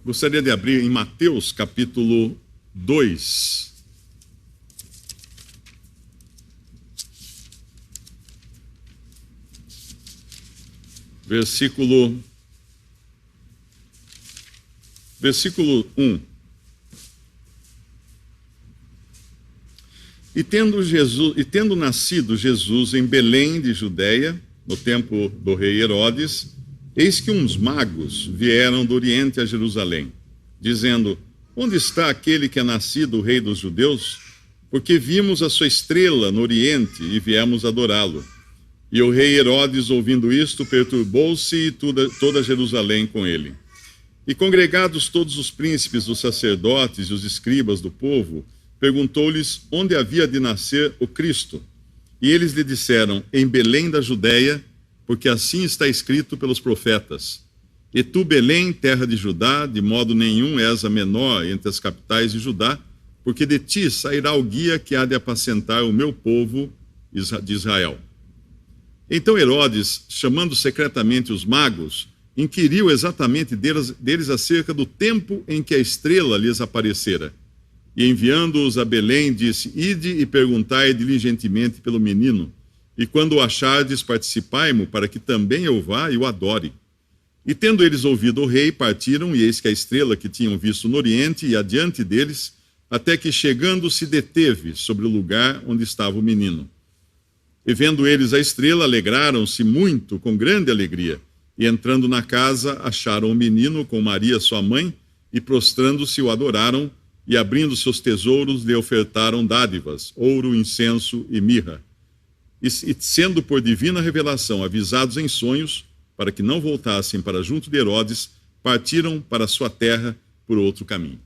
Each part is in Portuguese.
Gostaria de abrir em Mateus capítulo 2. Versículo 1. E tendo nascido Jesus em Belém de Judeia, no tempo do rei Herodes, eis que uns magos vieram do Oriente a Jerusalém, dizendo: onde está aquele que é nascido o rei dos judeus? Porque vimos a sua estrela no Oriente e viemos adorá-lo. E o rei Herodes, ouvindo isto, perturbou-se e toda Jerusalém com ele. E congregados todos os príncipes, os sacerdotes e os escribas do povo, perguntou-lhes onde havia de nascer o Cristo. E eles lhe disseram: em Belém da Judeia, porque assim está escrito pelos profetas: e tu, Belém, terra de Judá, de modo nenhum és a menor entre as capitais de Judá, porque de ti sairá o guia que há de apacentar o meu povo de Israel. Então Herodes, chamando secretamente os magos, inquiriu exatamente deles acerca do tempo em que a estrela lhes aparecera. E enviando-os a Belém, disse: ide e perguntai diligentemente pelo menino, e quando o achardes, participai-mo, para que também eu vá e o adore. E tendo eles ouvido o rei, partiram, e eis que a estrela que tinham visto no oriente ia adiante deles, até que chegando se deteve sobre o lugar onde estava o menino. E vendo eles a estrela, alegraram-se muito, com grande alegria. E entrando na casa, acharam o menino com Maria sua mãe, e prostrando-se o adoraram, e abrindo seus tesouros lhe ofertaram dádivas, ouro, incenso e mirra. E sendo por divina revelação avisados em sonhos, para que não voltassem para junto de Herodes, partiram para a sua terra por outro caminho.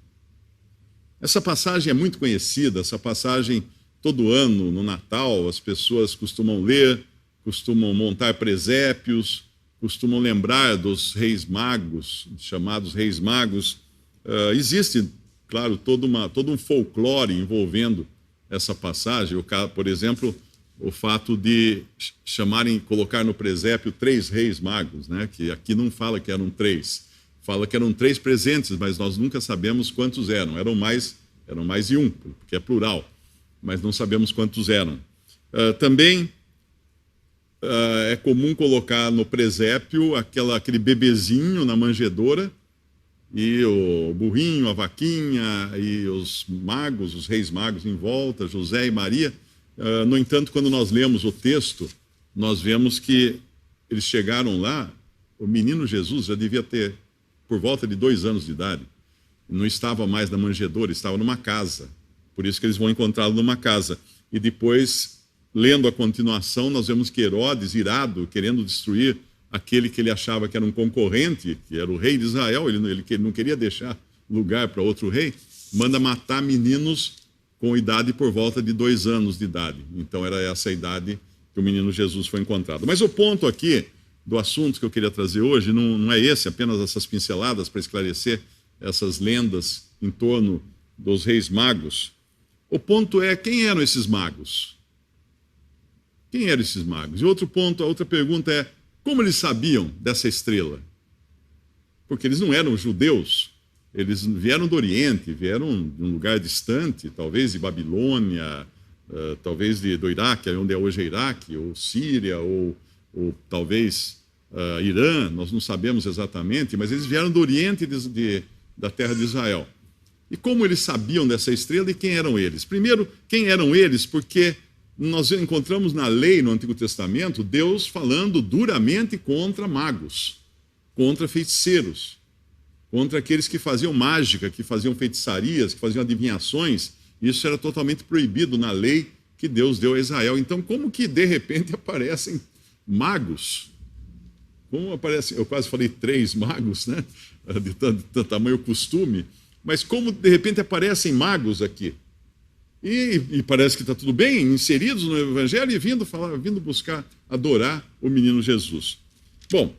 Essa passagem é muito conhecida, essa passagem todo ano, no Natal, as pessoas costumam ler, costumam montar presépios, costumam lembrar dos reis magos, chamados reis magos. Existe, claro, todo um folclore envolvendo essa passagem. Por exemplo, o fato de colocar no presépio 3 reis magos, né? Que aqui não fala que eram 3, fala que eram 3 presentes, mas nós nunca sabemos quantos eram. Eram mais de um, porque é plural, mas não sabemos quantos eram. Também é comum colocar no presépio aquele bebezinho na manjedoura, e o burrinho, a vaquinha, e os magos, os reis magos em volta, José e Maria. No entanto, quando nós lemos o texto, nós vemos que eles chegaram lá, o menino Jesus já devia ter por volta de 2 anos de idade. Não estava mais na manjedoura, estava numa casa. Por isso que eles vão encontrá-lo numa casa. E depois, lendo a continuação, nós vemos que Herodes, irado, querendo destruir aquele que ele achava que era um concorrente, que era o rei de Israel, ele não queria deixar lugar para outro rei, manda matar meninos com idade por volta de 2 anos de idade. Então era essa a idade que o menino Jesus foi encontrado. Mas o ponto aqui do assunto que eu queria trazer hoje não é esse, apenas essas pinceladas para esclarecer essas lendas em torno dos reis magos. O ponto é: quem eram esses magos? Quem eram esses magos? E outro ponto, a outra pergunta é: como eles sabiam dessa estrela? Porque eles não eram judeus, eles vieram do Oriente, vieram de um lugar distante, talvez de Babilônia, talvez do Iraque, onde é hoje Iraque, ou Síria, ou talvez Irã, nós não sabemos exatamente, mas eles vieram do Oriente da terra de Israel. E como eles sabiam dessa estrela e quem eram eles? Primeiro, quem eram eles? Porque nós encontramos na lei, no Antigo Testamento, Deus falando duramente contra magos, contra feiticeiros, contra aqueles que faziam mágica, que faziam feitiçarias, que faziam adivinhações. Isso era totalmente proibido na lei que Deus deu a Israel. Então, como que de repente aparecem magos? Como aparecem, eu quase falei 3 magos, né? De tamanho costume. Mas como de repente aparecem magos aqui? E parece que está tudo bem, inseridos no Evangelho e vindo buscar adorar o menino Jesus. Bom,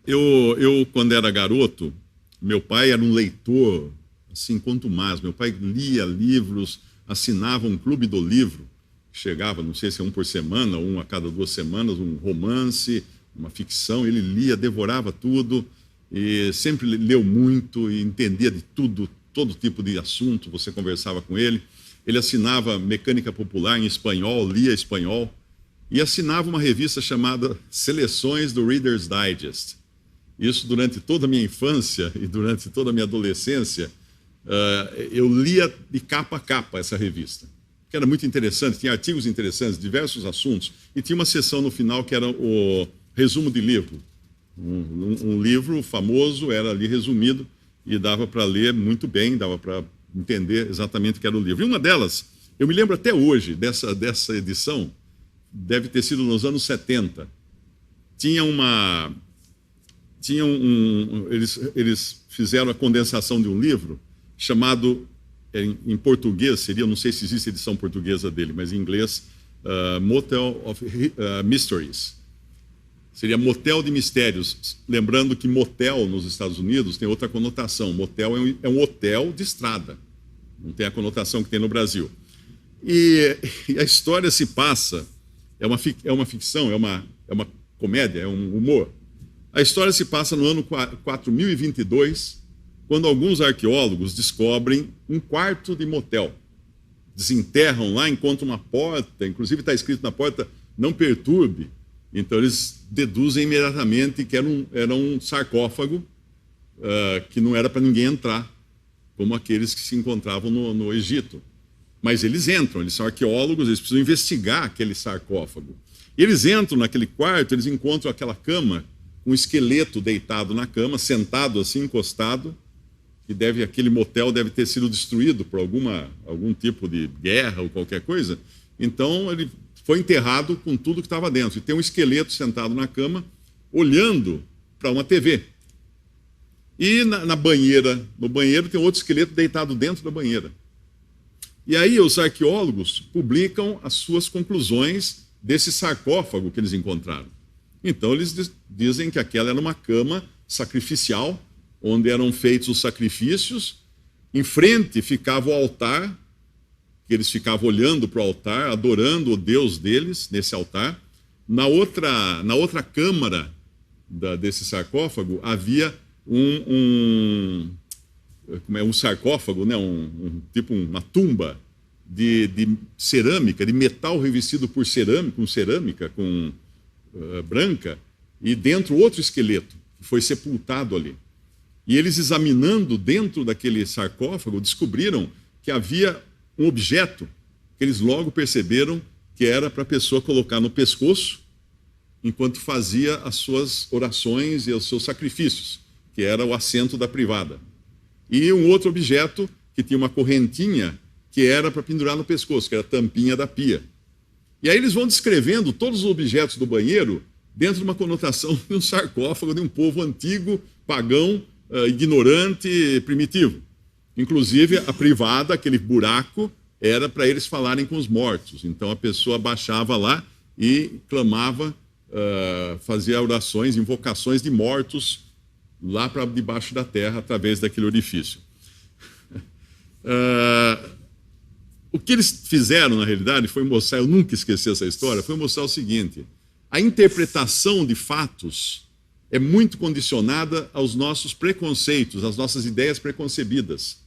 eu quando era garoto, meu pai era um leitor, assim, quanto mais. Meu pai lia livros, assinava um clube do livro, chegava, não sei se é um por semana, ou um a cada 2 semanas, um romance, uma ficção, ele lia, devorava tudo. e sempre leu muito e entendia de tudo, todo tipo de assunto, você conversava com ele. Ele assinava Mecânica Popular em espanhol, lia espanhol, e assinava uma revista chamada Seleções do Reader's Digest. Isso durante toda a minha infância e durante toda a minha adolescência, eu lia de capa a capa essa revista, que era muito interessante, tinha artigos interessantes, diversos assuntos, e tinha uma seção no final que era o resumo de livro. Um livro famoso era ali resumido e dava para ler muito bem, dava para entender exatamente o que era o livro. E uma delas, eu me lembro até hoje dessa edição, deve ter sido nos anos 70. Eles fizeram a condensação de um livro chamado, em português, seria, não sei se existe edição portuguesa dele, mas em inglês, Motel of Mysteries. Seria Motel de Mistérios. Lembrando que motel nos Estados Unidos tem outra conotação. Motel é um hotel de estrada. Não tem a conotação que tem no Brasil. E a história se passa, é uma ficção, é uma comédia, é um humor. A história se passa no ano 4022, quando alguns arqueólogos descobrem um quarto de motel. Desenterram lá, encontram uma porta, inclusive está escrito na porta, não perturbe. Então eles deduzem imediatamente que era um sarcófago que não era para ninguém entrar, como aqueles que se encontravam no Egito. Mas eles entram, eles são arqueólogos, eles precisam investigar aquele sarcófago. E eles entram naquele quarto, eles encontram aquela cama, um esqueleto deitado na cama, sentado assim, encostado, que aquele motel deve ter sido destruído por algum tipo de guerra ou qualquer coisa. Então ele foi enterrado com tudo que estava dentro. E tem um esqueleto sentado na cama, olhando para uma TV. E no banheiro tem outro esqueleto deitado dentro da banheira. E aí os arqueólogos publicam as suas conclusões desse sarcófago que eles encontraram. Então eles dizem que aquela era uma cama sacrificial, onde eram feitos os sacrifícios. Em frente ficava o altar, que eles ficavam olhando para o altar, adorando o Deus deles nesse altar. Na outra câmara desse sarcófago havia um sarcófago, né? Tipo uma tumba de cerâmica, de metal revestido por cerâmica branca, e dentro outro esqueleto que foi sepultado ali. E eles, examinando dentro daquele sarcófago, descobriram que havia um objeto que eles logo perceberam que era para a pessoa colocar no pescoço enquanto fazia as suas orações e os seus sacrifícios, que era o assento da privada. E um outro objeto que tinha uma correntinha que era para pendurar no pescoço, que era a tampinha da pia. E aí eles vão descrevendo todos os objetos do banheiro dentro de uma conotação de um sarcófago de um povo antigo, pagão, ignorante, primitivo. Inclusive, a privada, aquele buraco, era para eles falarem com os mortos. Então, a pessoa baixava lá e clamava, fazia orações, invocações de mortos lá para debaixo da terra, através daquele orifício. O que eles fizeram, na realidade, foi mostrar, eu nunca esqueci essa história, foi mostrar o seguinte: a interpretação de fatos é muito condicionada aos nossos preconceitos, às nossas ideias preconcebidas.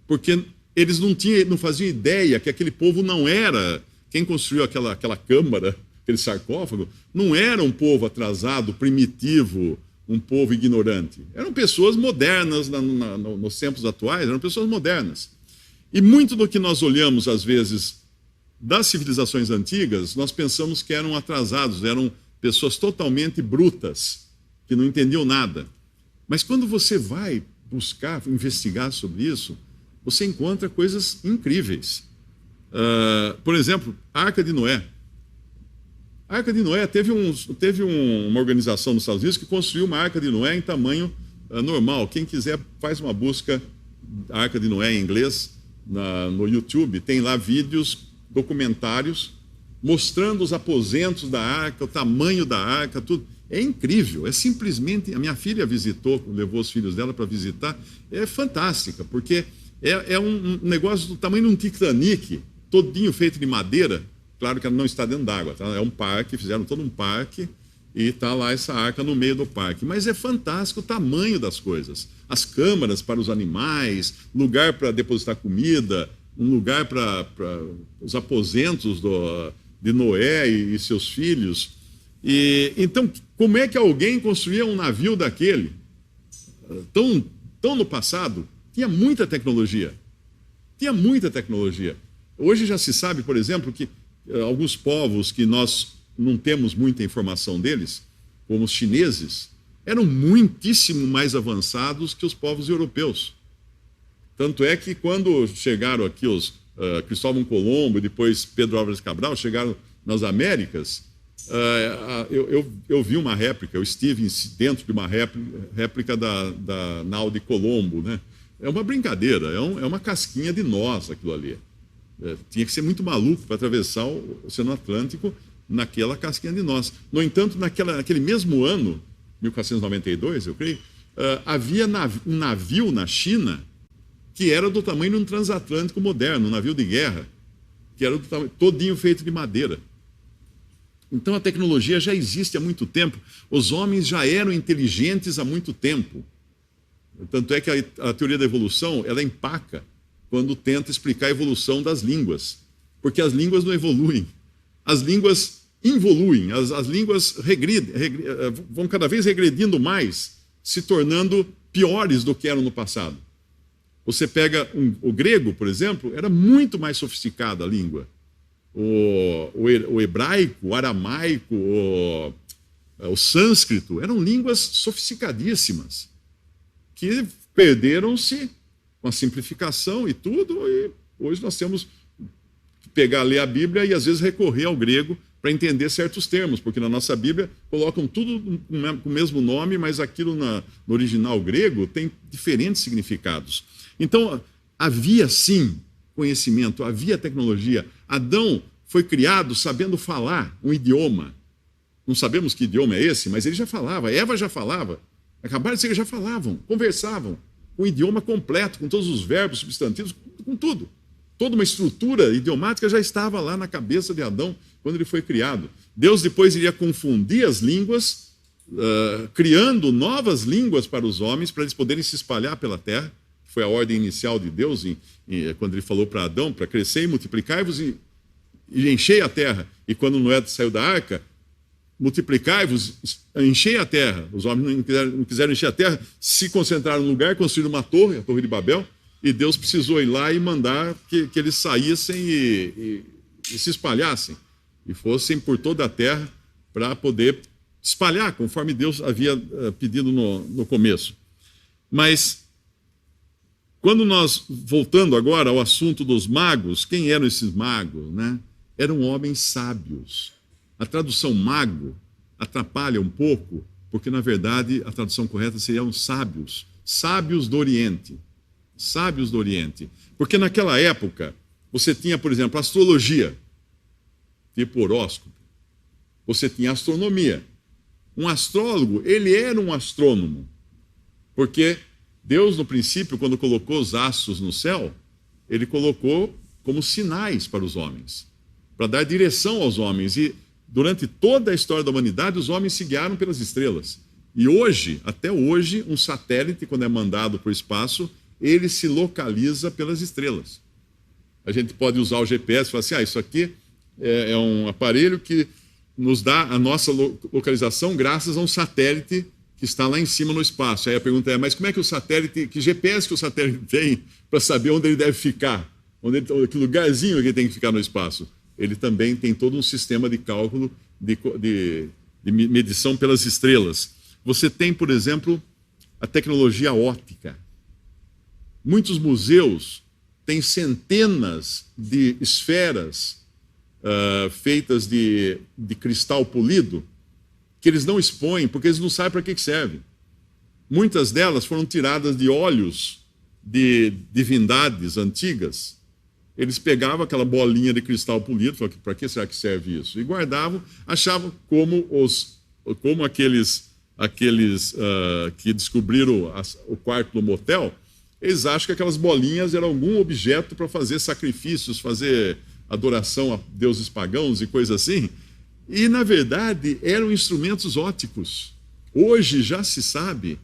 Porque eles não faziam ideia que aquele povo não era, quem construiu aquela câmara, aquele sarcófago, não era um povo atrasado, primitivo, um povo ignorante. Eram pessoas modernas nos tempos atuais, eram pessoas modernas. E muito do que nós olhamos, às vezes, das civilizações antigas, nós pensamos que eram atrasados, eram pessoas totalmente brutas, que não entendiam nada. Mas quando você vai buscar, investigar sobre isso, você encontra coisas incríveis. Por exemplo, a Arca de Noé. A Arca de Noé teve uma organização nos Estados Unidos que construiu uma Arca de Noé em tamanho normal. Quem quiser, faz uma busca da Arca de Noé em inglês no YouTube. Tem lá vídeos, documentários, mostrando os aposentos da Arca, o tamanho da Arca, tudo. É incrível, é simplesmente... A minha filha visitou, levou os filhos dela para visitar. É fantástica, porque é um negócio do tamanho de um Titanic, todinho feito de madeira. Claro que ela não está dentro d'água, tá? É um parque, fizeram todo um parque, e está lá essa arca no meio do parque. Mas é fantástico o tamanho das coisas. As câmaras para os animais, lugar para depositar comida, um lugar para os aposentos de Noé e seus filhos. E então, como é que alguém construía um navio daquele? Tão no passado, tinha muita tecnologia. Tinha muita tecnologia. Hoje já se sabe, por exemplo, que alguns povos que nós não temos muita informação deles, como os chineses, eram muitíssimo mais avançados que os povos europeus. Tanto é que quando chegaram aqui os Cristóvão Colombo e depois Pedro Álvares Cabral, chegaram nas Américas, eu vi uma réplica, eu estive dentro de uma réplica da nau de Colombo, né? É uma brincadeira, é uma casquinha de nós aquilo ali. Tinha que ser muito maluco para atravessar o Oceano Atlântico naquela casquinha de nós. No entanto, naquele mesmo ano, 1492, eu creio, havia um navio na China que era do tamanho de um transatlântico moderno, um navio de guerra, que era todinho feito de madeira. Então a tecnologia já existe há muito tempo, os homens já eram inteligentes há muito tempo. Tanto é que a teoria da evolução, ela empaca quando tenta explicar a evolução das línguas, porque as línguas não evoluem, as línguas involuem, as línguas vão cada vez regredindo mais, se tornando piores do que eram no passado. Você pega o grego, por exemplo, era muito mais sofisticada a língua. O hebraico, o aramaico, o sânscrito, eram línguas sofisticadíssimas, que perderam-se com a simplificação e tudo, e hoje nós temos que ler a Bíblia e às vezes recorrer ao grego para entender certos termos, porque na nossa Bíblia colocam tudo com o mesmo nome, mas aquilo no original grego tem diferentes significados. Então, havia sim conhecimento, havia tecnologia. Adão foi criado sabendo falar um idioma. Não sabemos que idioma é esse, mas ele já falava, Eva já falava. Acabaram de dizer que já falavam, conversavam, com o idioma completo, com todos os verbos, substantivos, com tudo. Toda uma estrutura idiomática já estava lá na cabeça de Adão quando ele foi criado. Deus depois iria confundir as línguas, criando novas línguas para os homens, para eles poderem se espalhar pela terra. Foi a ordem inicial de Deus, quando ele falou para Adão, para crescer e multiplicar-vos e enchei a terra. E quando Noé saiu da arca, multiplicai-vos, enchei a terra. Os homens não quiseram encher a terra, se concentraram no lugar, construíram uma torre, a Torre de Babel, e Deus precisou ir lá e mandar que eles saíssem e se espalhassem, e fossem por toda a terra para poder espalhar, conforme Deus havia pedido no começo. Mas, quando nós, voltando agora ao assunto dos magos, quem eram esses magos, né? Eram homens sábios. A tradução mago atrapalha um pouco, porque, na verdade, a tradução correta seriam sábios. Sábios do Oriente. Sábios do Oriente. Porque naquela época, você tinha, por exemplo, astrologia, tipo horóscopo. Você tinha astronomia. Um astrólogo, ele era um astrônomo. Porque Deus, no princípio, quando colocou os astros no céu, ele colocou como sinais para os homens, para dar direção aos homens. E durante toda a história da humanidade, os homens se guiaram pelas estrelas. E hoje, até hoje, um satélite, quando é mandado para o espaço, ele se localiza pelas estrelas. A gente pode usar o GPS e falar assim, isso aqui é um aparelho que nos dá a nossa localização graças a um satélite que está lá em cima no espaço. Aí a pergunta é, mas como é que o satélite, que GPS que o satélite tem para saber onde ele deve ficar? Que lugarzinho que ele tem que ficar no espaço? Ele também tem todo um sistema de cálculo, de medição pelas estrelas. Você tem, por exemplo, a tecnologia óptica. Muitos museus têm centenas de esferas feitas de cristal polido, que eles não expõem, porque eles não sabem para que serve. Muitas delas foram tiradas de olhos de divindades antigas. Eles pegavam aquela bolinha de cristal polido, falavam, para que será que serve isso? E guardavam, achavam como aqueles que descobriram o quarto do motel, eles acham que aquelas bolinhas eram algum objeto para fazer sacrifícios, fazer adoração a deuses pagãos e coisas assim. E, na verdade, eram instrumentos ópticos. Hoje já se sabe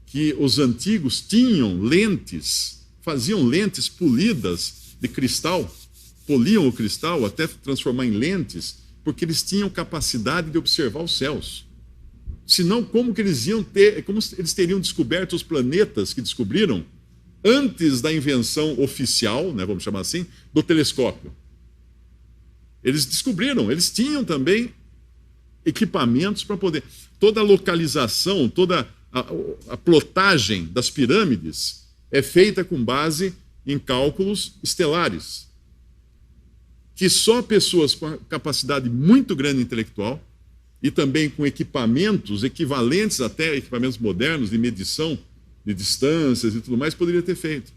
que os antigos tinham lentes, faziam lentes polidas de cristal, poliam o cristal até transformar em lentes, porque eles tinham capacidade de observar os céus. Senão, como que eles iam ter, como eles teriam descoberto os planetas que descobriram antes da invenção oficial, né, vamos chamar assim, do telescópio? Eles descobriram, eles tinham também equipamentos para poder. Toda a localização, toda a plotagem das pirâmides é feita com base em cálculos estelares, que só pessoas com capacidade muito grande intelectual e também com equipamentos equivalentes até equipamentos modernos de medição de distâncias e tudo mais poderiam ter feito.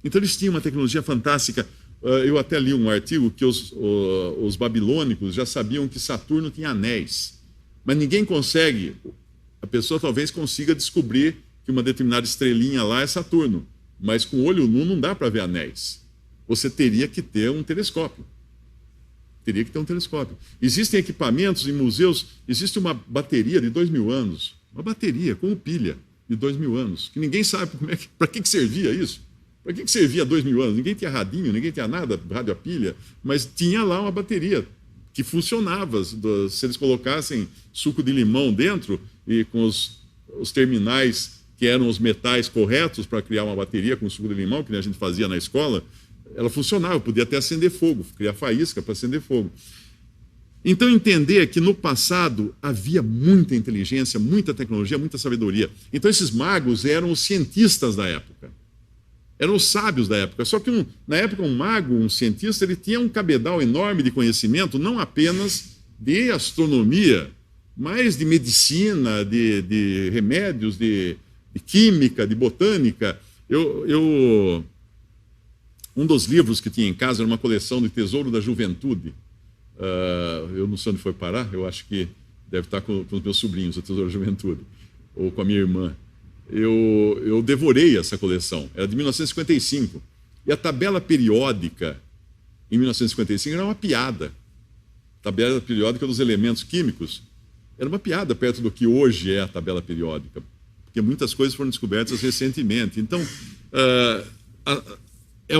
Então eles tinham uma tecnologia fantástica. Eu até li um artigo que os babilônicos já sabiam que Saturno tinha anéis, mas ninguém consegue, a pessoa talvez consiga descobrir que uma determinada estrelinha lá é Saturno, mas com o olho nu não dá para ver anéis. Você teria que ter um telescópio. Teria que ter um telescópio. Existem equipamentos em museus, existe uma bateria de 2000 anos, uma bateria com pilha de 2000 anos, que ninguém sabe para que servia isso. Para que servia 2000 anos? Ninguém tinha radinho, ninguém tinha nada, rádio a pilha, mas tinha lá uma bateria que funcionava. Se eles colocassem suco de limão dentro e com os terminais que eram os metais corretos para criar uma bateria com suco de limão, que a gente fazia na escola, ela funcionava, podia até acender fogo, criar faísca para acender fogo. Então, entender que no passado havia muita inteligência, muita tecnologia, muita sabedoria. Então, esses magos eram os cientistas da época. Eram os sábios da época. Só que, na época, um mago, um cientista, ele tinha um cabedal enorme de conhecimento, não apenas de astronomia, mas de medicina, de remédios, de química, de botânica. Um dos livros que tinha em casa era uma coleção de Tesouro da Juventude. Eu não sei onde foi parar, eu acho que deve estar com os meus sobrinhos, o Tesouro da Juventude, ou com a minha irmã. Eu devorei essa coleção, era de 1955. E a tabela periódica, em 1955, era uma piada. A tabela periódica dos elementos químicos era uma piada perto do que hoje é a tabela periódica, porque muitas coisas foram descobertas recentemente. Então, é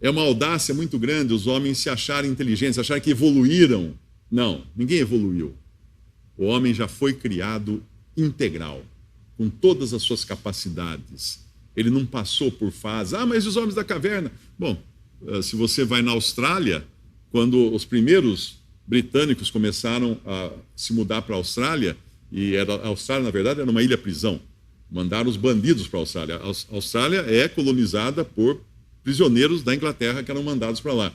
uma audácia muito grande os homens se acharem inteligentes, acharem que evoluíram. Não, ninguém evoluiu. O homem já foi criado integral, com todas as suas capacidades. Ele não passou por fases. Mas os homens da caverna... Bom, se você vai na Austrália, quando os primeiros britânicos começaram a se mudar para a Austrália, a Austrália, na verdade, era uma ilha-prisão. Mandaram os bandidos para a Austrália. A Austrália é colonizada por prisioneiros da Inglaterra que eram mandados para lá.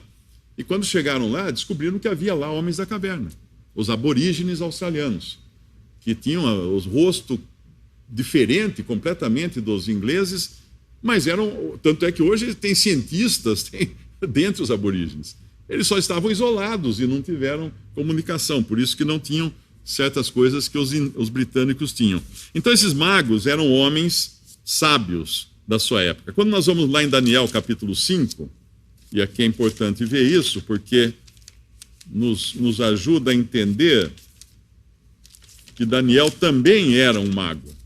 E quando chegaram lá, descobriram que havia lá homens da caverna, os aborígenes australianos, que tinham os rostos diferentes completamente dos ingleses, mas tanto é que hoje tem cientistas dentre os aborígenes. Eles só estavam isolados e não tiveram comunicação, por isso que não tinham certas coisas que os britânicos tinham. Então, esses magos eram homens sábios da sua época. Quando nós vamos lá em Daniel, capítulo 5, e aqui é importante ver isso, porque nos ajuda a entender que Daniel também era um mago.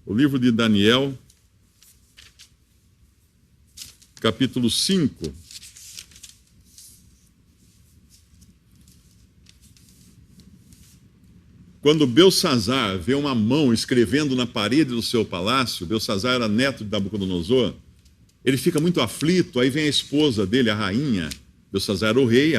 O livro de Daniel, capítulo 5, quando Belsazzar vê uma mão escrevendo na parede do seu palácio, Belsazzar era neto de Nabucodonosor, ele fica muito aflito, aí vem a esposa dele, a rainha, Belsazzar era o rei,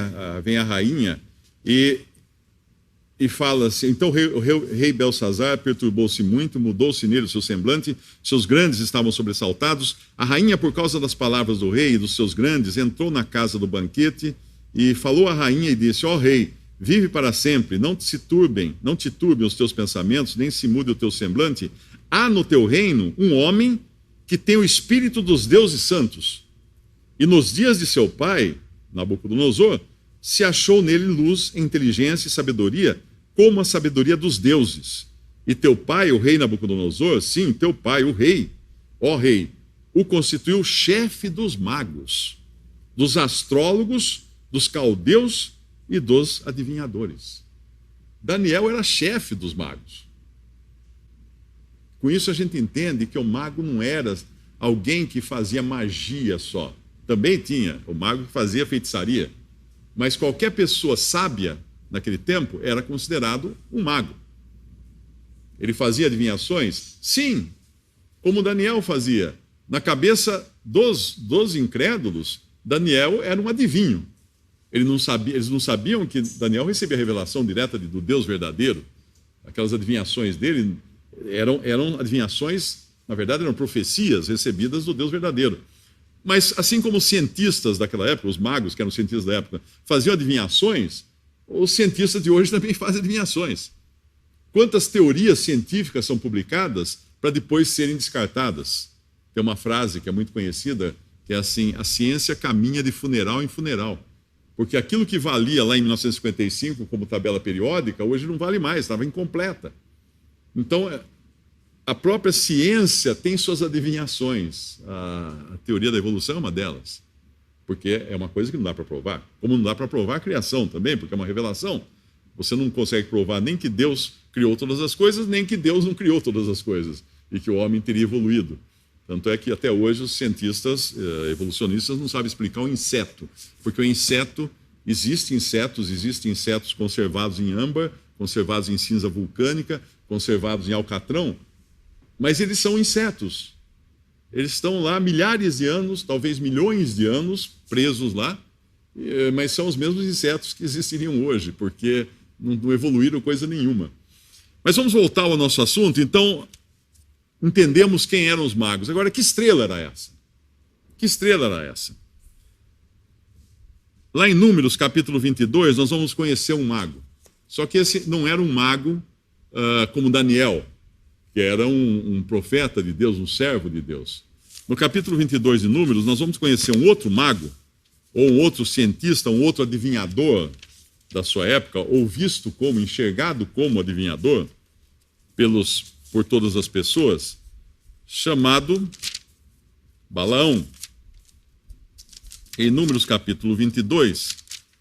vem a rainha, e fala assim, então o rei Belsazzar perturbou-se muito, mudou-se nele o seu semblante, seus grandes estavam sobressaltados, a rainha, por causa das palavras do rei e dos seus grandes, entrou na casa do banquete e falou à rainha e disse, ó rei, vive para sempre, não te turbem os teus pensamentos, nem se mude o teu semblante. Há no teu reino um homem que tem o espírito dos deuses santos. E nos dias de seu pai, Nabucodonosor, se achou nele luz, inteligência e sabedoria, como a sabedoria dos deuses. E teu pai, o rei Nabucodonosor, sim, teu pai, o rei, ó rei, o constituiu chefe dos magos, dos astrólogos, dos caldeus e dos adivinhadores. Daniel era chefe dos magos. Com isso a gente entende que o mago não era alguém que fazia magia só. Também tinha o mago que fazia feitiçaria. Mas qualquer pessoa sábia naquele tempo era considerado um mago. Ele fazia adivinhações? Sim, como Daniel fazia. Na cabeça dos incrédulos, Daniel era um adivinho. Eles não sabiam que Daniel recebia a revelação direta do Deus verdadeiro. Aquelas adivinhações dele eram adivinhações, na verdade eram profecias recebidas do Deus verdadeiro. Mas assim como os cientistas daquela época, os magos que eram cientistas da época, faziam adivinhações, os cientistas de hoje também fazem adivinhações. Quantas teorias científicas são publicadas para depois serem descartadas? Tem uma frase que é muito conhecida, que é assim: a ciência caminha de funeral em funeral. Porque aquilo que valia lá em 1955 como tabela periódica, hoje não vale mais, estava incompleta. Então, a própria ciência tem suas adivinhações. A teoria da evolução é uma delas. Porque é uma coisa que não dá para provar. Como não dá para provar a criação também, porque é uma revelação. Você não consegue provar nem que Deus criou todas as coisas, nem que Deus não criou todas as coisas. E que o homem teria evoluído. Tanto é que até hoje os cientistas evolucionistas não sabem explicar o inseto. Porque o inseto, existem insetos conservados em âmbar, conservados em cinza vulcânica, conservados em alcatrão, mas eles são insetos. Eles estão lá milhares de anos, talvez milhões de anos, presos lá, mas são os mesmos insetos que existiriam hoje, porque não evoluíram coisa nenhuma. Mas vamos voltar ao nosso assunto. Então, entendemos quem eram os magos. Agora, que estrela era essa? Que estrela era essa? Lá em Números, capítulo 22, nós vamos conhecer um mago. Só que esse não era um mago como Daniel, que era um profeta de Deus, um servo de Deus. No capítulo 22 de Números, nós vamos conhecer um outro mago, ou um outro cientista, um outro adivinhador da sua época, ou visto como, enxergado como adivinhador por todas as pessoas, chamado Balaão. Em Números capítulo 22,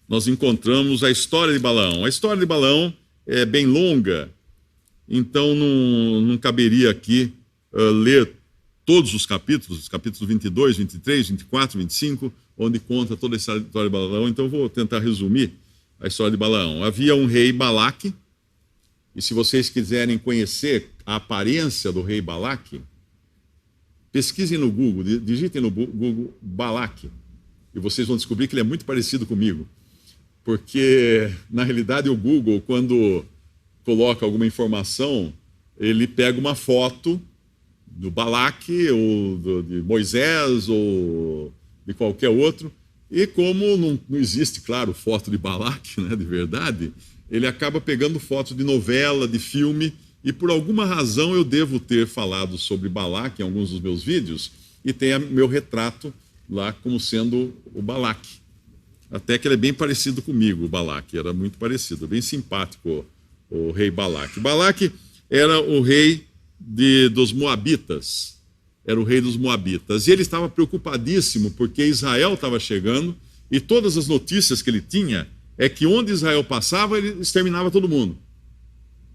nós encontramos a história de Balaão. A história de Balaão é bem longa, então não caberia aqui ler todos os capítulos 22, 23, 24, 25, onde conta toda a história de Balaão. Então eu vou tentar resumir a história de Balaão. Havia um rei Balaque, e se vocês quiserem conhecer a aparência do rei Balaque, pesquisem no Google, digitem no Google Balaque, e vocês vão descobrir que ele é muito parecido comigo. Porque, na realidade, o Google, quando coloca alguma informação, ele pega uma foto do Balaque, ou de Moisés, ou de qualquer outro, e como não existe, claro, foto de Balaque, né, de verdade, ele acaba pegando fotos de novela, de filme, e por alguma razão eu devo ter falado sobre Balaque em alguns dos meus vídeos, e tem meu retrato lá como sendo o Balaque. Até que ele é bem parecido comigo, o Balaque, era muito parecido, bem simpático o rei Balaque. Balaque era o rei dos Moabitas, era o rei dos Moabitas, e ele estava preocupadíssimo porque Israel estava chegando, e todas as notícias que ele tinha é que onde Israel passava, ele exterminava todo mundo.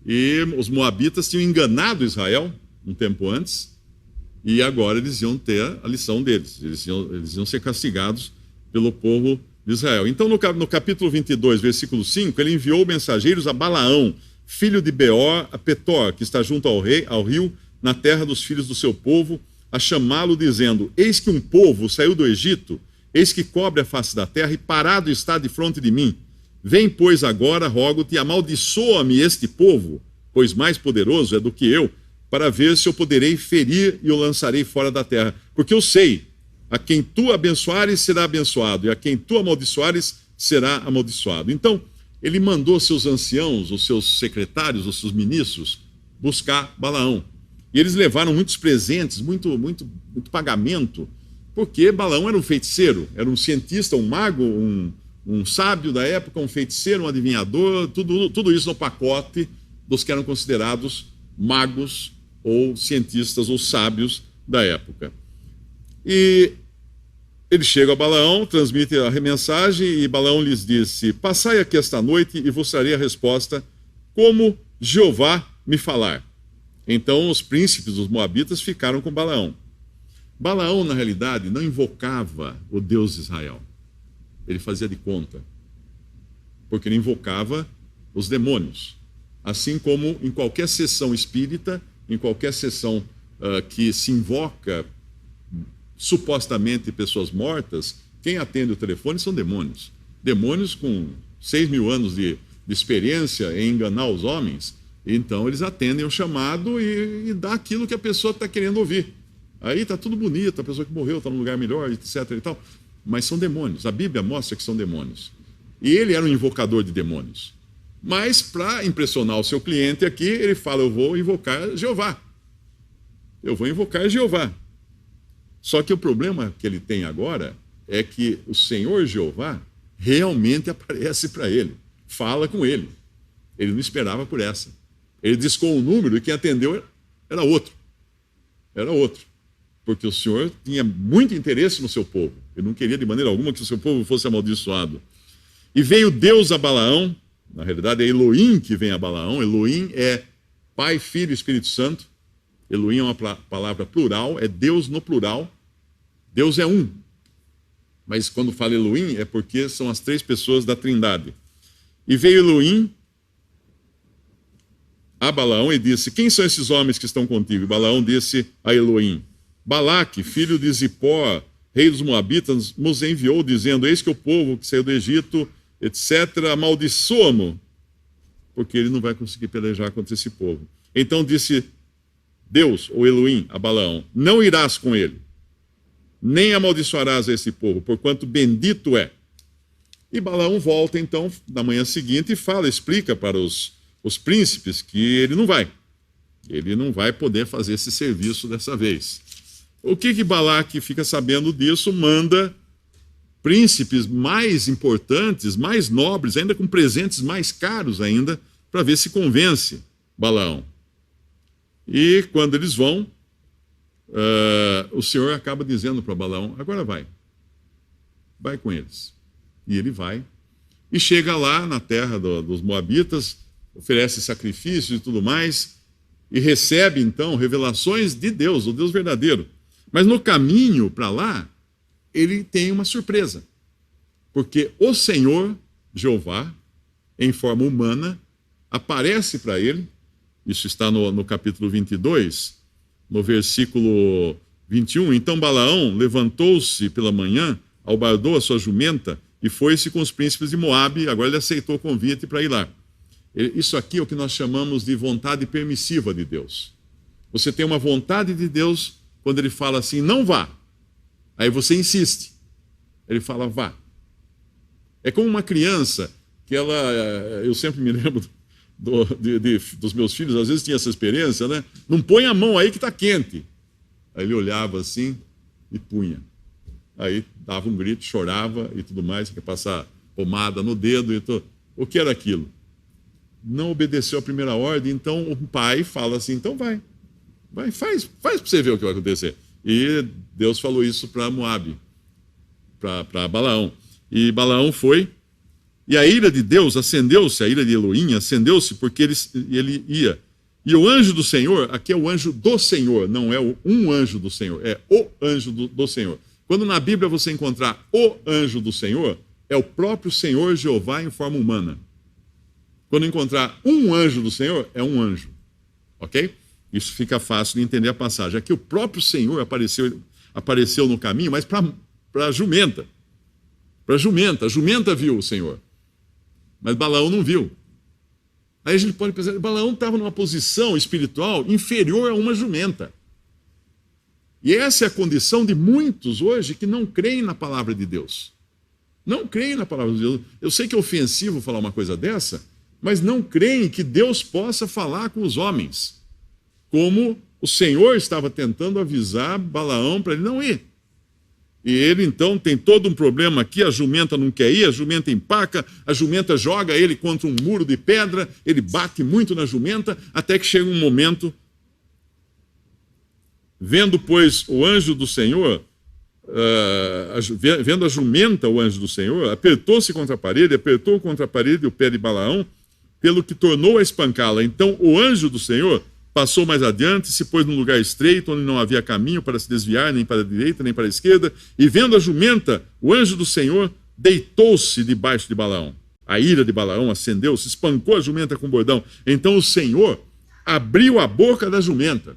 E os Moabitas tinham enganado Israel um tempo antes, e agora eles iam ter a lição deles, eles iam ser castigados pelo povo de Israel. Então, no capítulo 22, versículo 5, ele enviou mensageiros a Balaão, filho de Beor, a Petor, que está junto ao rio, na terra dos filhos do seu povo, a chamá-lo, dizendo: eis que um povo saiu do Egito, eis que cobre a face da terra, e parado está defronte de mim. Vem, pois, agora, rogo-te, amaldiçoa-me este povo, pois mais poderoso é do que eu, para ver se eu poderei ferir e o lançarei fora da terra. Porque eu sei, a quem tu abençoares será abençoado, e a quem tu amaldiçoares será amaldiçoado. Então, ele mandou seus anciãos, os seus secretários, os seus ministros, buscar Balaão. E eles levaram muitos presentes, muito pagamento, porque Balaão era um feiticeiro, era um cientista, um mago, um sábio da época, um feiticeiro, um adivinhador, tudo isso no pacote dos que eram considerados magos ou cientistas ou sábios da época. E Ele chega a Balaão, transmite a mensagem, e Balaão lhes disse: passai aqui esta noite e vos trarei a resposta, como Jeová me falar. Então os príncipes dos moabitas ficaram com Balaão. Balaão, na realidade, não invocava o Deus de Israel. Ele fazia de conta, porque ele invocava os demônios. Assim como em qualquer sessão espírita, em qualquer sessão que se invoca supostamente pessoas mortas, quem atende o telefone são demônios. Demônios com 6.000 anos de experiência em enganar os homens. Então eles atendem o chamado e dá aquilo que a pessoa está querendo ouvir. Aí está tudo bonito, a pessoa que morreu está num lugar melhor, etc. e tal. Mas são demônios. A Bíblia mostra que são demônios. E ele era um invocador de demônios. Mas para impressionar o seu cliente aqui, ele fala: eu vou invocar Jeová. Eu vou invocar Jeová. Só que o problema que ele tem agora é que o Senhor Jeová realmente aparece para ele, fala com ele. Ele não esperava por essa. Ele discou um número e quem atendeu era outro. Era outro. Porque o Senhor tinha muito interesse no seu povo. Ele não queria de maneira alguma que o seu povo fosse amaldiçoado. E veio Deus a Balaão. Na realidade é Elohim que vem a Balaão. Elohim é Pai, Filho e Espírito Santo. Elohim é uma palavra plural, é Deus no plural. Deus é um. Mas quando fala Elohim é porque são as três pessoas da Trindade. E veio Elohim a Balaão e disse: quem são esses homens que estão contigo? E Balaão disse a Elohim: Balaque, filho de Zippor, rei dos Moabitas, nos enviou, dizendo: eis que o povo que saiu do Egito, etc., amaldiçoa-mo, porque ele não vai conseguir pelejar contra esse povo. Então disse Deus, ou Elohim, a Balaão: não irás com ele, nem amaldiçoarás a esse povo, porquanto bendito é. E Balaão volta, então, na manhã seguinte e fala, explica para os príncipes que ele não vai. Ele não vai poder fazer esse serviço dessa vez. O que Balaque fica sabendo disso? Manda príncipes mais importantes, mais nobres, ainda com presentes mais caros ainda, para ver se convence Balaão. E quando eles vão, o Senhor acaba dizendo para Balaão: agora vai com eles. E ele vai, e chega lá na terra dos Moabitas, oferece sacrifícios e tudo mais, e recebe então revelações de Deus, o Deus verdadeiro. Mas no caminho para lá, ele tem uma surpresa, porque o Senhor, Jeová, em forma humana, aparece para ele. Isso está no capítulo 22, no versículo 21. Então Balaão levantou-se pela manhã, albardou a sua jumenta e foi-se com os príncipes de Moabe. Agora ele aceitou o convite para ir lá. Isso aqui é o que nós chamamos de vontade permissiva de Deus. Você tem uma vontade de Deus quando ele fala assim: não vá. Aí você insiste. Ele fala: vá. É como uma criança que eu sempre me lembro dos meus filhos, às vezes tinha essa experiência, né? Não põe a mão aí que está quente. Aí ele olhava assim e punha. Aí dava um grito, chorava e tudo mais, quer passar pomada no dedo. O que era aquilo? Não obedeceu a primeira ordem, então o pai fala assim: então vai, faz para você ver o que vai acontecer. E Deus falou isso para Moabe, para Balaão. E Balaão foi, e a ira de Deus acendeu-se, a ira de Elohim acendeu-se, porque ele ia. E o anjo do Senhor, aqui é o anjo do Senhor, não é um anjo do Senhor, é o anjo do Senhor. Quando na Bíblia você encontrar o anjo do Senhor, é o próprio Senhor Jeová em forma humana. Quando encontrar um anjo do Senhor, é um anjo. Ok? Isso fica fácil de entender a passagem. Aqui o próprio Senhor apareceu no caminho, mas para a jumenta. Para a jumenta viu o Senhor. Mas Balaão não viu. Aí a gente pode pensar, Balaão estava numa posição espiritual inferior a uma jumenta. E essa é a condição de muitos hoje que não creem na palavra de Deus. Não creem na palavra de Deus. Eu sei que é ofensivo falar uma coisa dessa, mas não creem que Deus possa falar com os homens. Como o Senhor estava tentando avisar Balaão para ele não ir. E ele então tem todo um problema aqui, a jumenta não quer ir, a jumenta empaca, a jumenta joga ele contra um muro de pedra, ele bate muito na jumenta, até que chega um momento. Vendo, pois, o anjo do Senhor vendo a jumenta, o anjo do Senhor, apertou-se contra a parede, apertou contra a parede o pé de Balaão, pelo que tornou a espancá-la. Então o anjo do Senhor passou mais adiante, se pôs num lugar estreito, onde não havia caminho para se desviar, nem para a direita, nem para a esquerda, e vendo a jumenta, o anjo do Senhor deitou-se debaixo de Balaão. A ira de Balaão acendeu-se, espancou a jumenta com o bordão. Então o Senhor abriu a boca da jumenta,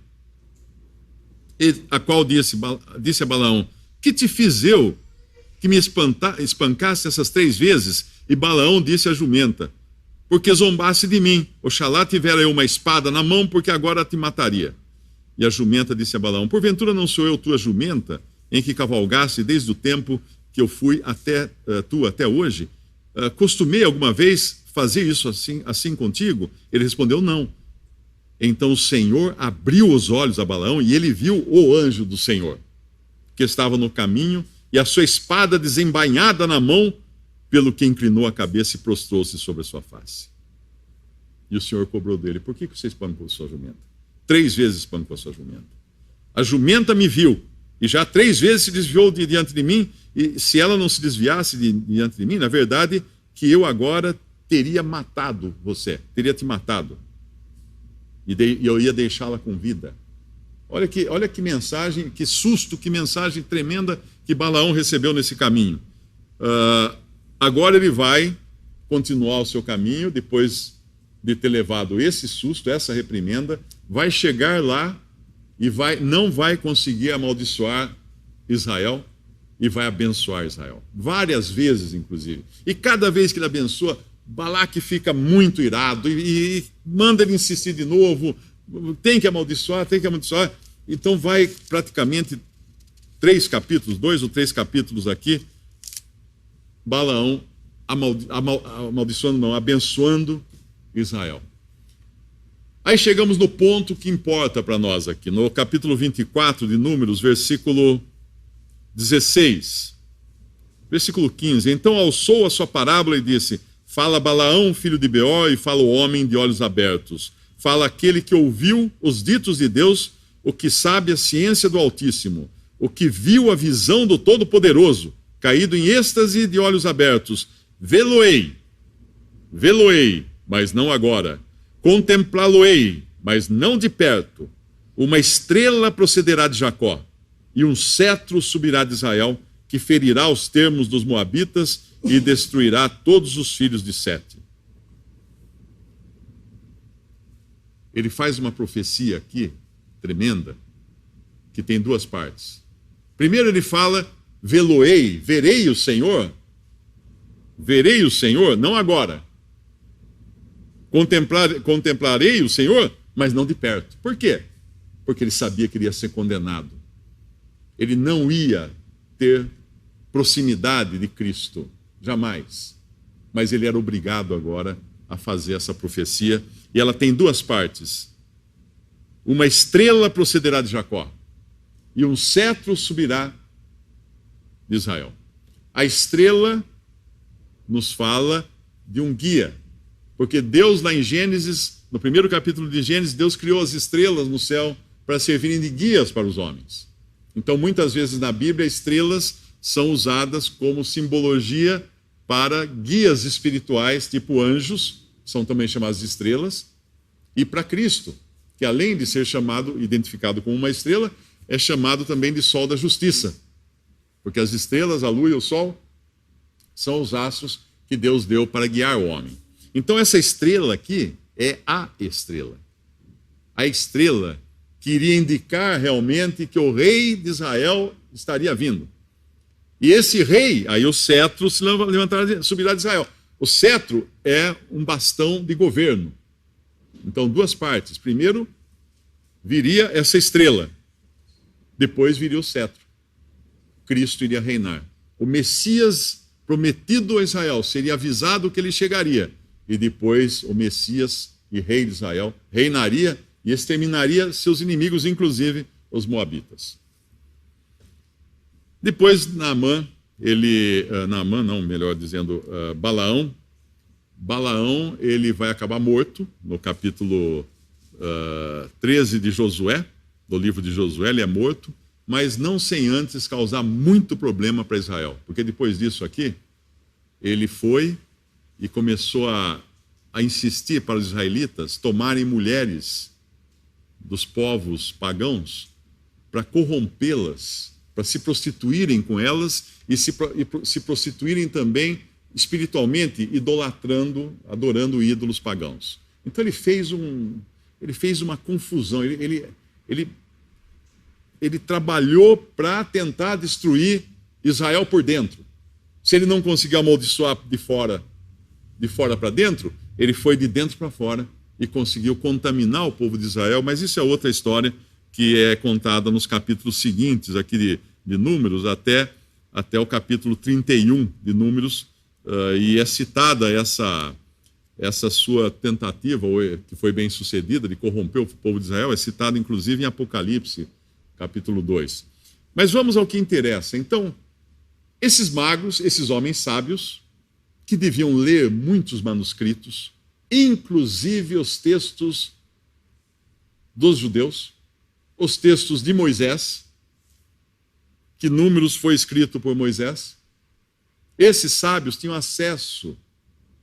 a qual disse a Balaão: que te fiz eu que me espancasse essas 3 vezes? E Balaão disse à jumenta: porque zombasse de mim, oxalá tivera eu uma espada na mão, porque agora te mataria. E a jumenta disse a Balaão: porventura não sou eu tua jumenta, em que cavalgasse desde o tempo que eu fui até hoje? Costumei alguma vez fazer isso assim contigo? Ele respondeu: não. Então o Senhor abriu os olhos a Balaão, e ele viu o anjo do Senhor, que estava no caminho, e a sua espada desembainhada na mão, pelo que inclinou a cabeça e prostrou-se sobre a sua face. E o Senhor cobrou dele: por que você espancou a sua jumenta? 3 vezes espancou a sua jumenta. A jumenta me viu, e já 3 vezes se desviou diante de mim, e se ela não se desviasse diante de mim, na verdade, que eu agora teria matado você, teria te matado, e eu ia deixá-la com vida. Olha que mensagem, que susto, que mensagem tremenda que Balaão recebeu nesse caminho. Agora ele vai continuar o seu caminho, depois de ter levado esse susto, essa reprimenda, vai chegar lá e não vai conseguir amaldiçoar Israel, e vai abençoar Israel. Várias vezes, inclusive. E cada vez que ele abençoa, Balaque fica muito irado e manda ele insistir de novo: tem que amaldiçoar, tem que amaldiçoar. Então vai praticamente 3 capítulos, 2 ou 3 capítulos aqui, Balaão amaldiçoando, não, abençoando Israel. Aí chegamos no ponto que importa para nós aqui, no capítulo 24 de Números, versículo 16. Versículo 15. Então alçou a sua parábola e disse: fala Balaão, filho de Beor, e fala o homem de olhos abertos. Fala aquele que ouviu os ditos de Deus, o que sabe a ciência do Altíssimo, o que viu a visão do Todo-Poderoso, caído em êxtase de olhos abertos. Vê-lo-ei, mas não agora. Contemplá-lo-ei, mas não de perto. Uma estrela procederá de Jacó, e um cetro subirá de Israel, que ferirá os termos dos moabitas e destruirá todos os filhos de Sete. Ele faz uma profecia aqui, tremenda, que tem 2 partes. Primeiro ele fala: vê-lo-ei, verei o Senhor. Verei o Senhor, não agora. Contemplarei o Senhor, mas não de perto. Por quê? Porque ele sabia que ele ia ser condenado. Ele não ia ter proximidade de Cristo, jamais. Mas ele era obrigado agora a fazer essa profecia, e ela tem 2 partes. Uma estrela procederá de Jacó, e um cetro subirá de Israel. A estrela nos fala de um guia, porque Deus, lá em Gênesis, no primeiro capítulo de Gênesis, Deus criou as estrelas no céu para servirem de guias para os homens. Então, muitas vezes na Bíblia, estrelas são usadas como simbologia para guias espirituais, tipo anjos, são também chamados de estrelas, e para Cristo, que além de ser identificado como uma estrela, é chamado também de sol da justiça, porque as estrelas, a lua e o sol, são os astros que Deus deu para guiar o homem. Então essa estrela aqui é a estrela. A estrela que iria indicar realmente que o rei de Israel estaria vindo. E esse rei, aí o cetro se levantará, subirá de Israel. O cetro é um bastão de governo. Então, 2 partes. Primeiro, viria essa estrela. Depois viria o cetro. Cristo iria reinar. O Messias prometido a Israel seria avisado que ele chegaria. E depois o Messias e rei de Israel reinaria e exterminaria seus inimigos, inclusive os moabitas. Depois Balaão, ele vai acabar morto no capítulo 13 de Josué, do livro de Josué, ele é morto. mas não sem antes causar muito problema para Israel. Porque depois disso aqui, ele foi e começou a insistir para os israelitas tomarem mulheres dos povos pagãos para corrompê-las, para se prostituírem com elas e se prostituírem também espiritualmente, idolatrando, adorando ídolos pagãos. Então ele fez uma confusão, ele trabalhou para tentar destruir Israel por dentro. Se ele não conseguiu amaldiçoar de fora para dentro, ele foi de dentro para fora e conseguiu contaminar o povo de Israel, mas isso é outra história que é contada nos capítulos seguintes aqui de Números, até o capítulo 31 de Números, e é citada essa sua tentativa, que foi bem sucedida, de corromper o povo de Israel, é citada inclusive em Apocalipse, capítulo 2. Mas vamos ao que interessa. Então, esses magos, esses homens sábios, que deviam ler muitos manuscritos, inclusive os textos dos judeus, os textos de Moisés, que Números foi escrito por Moisés. Esses sábios tinham acesso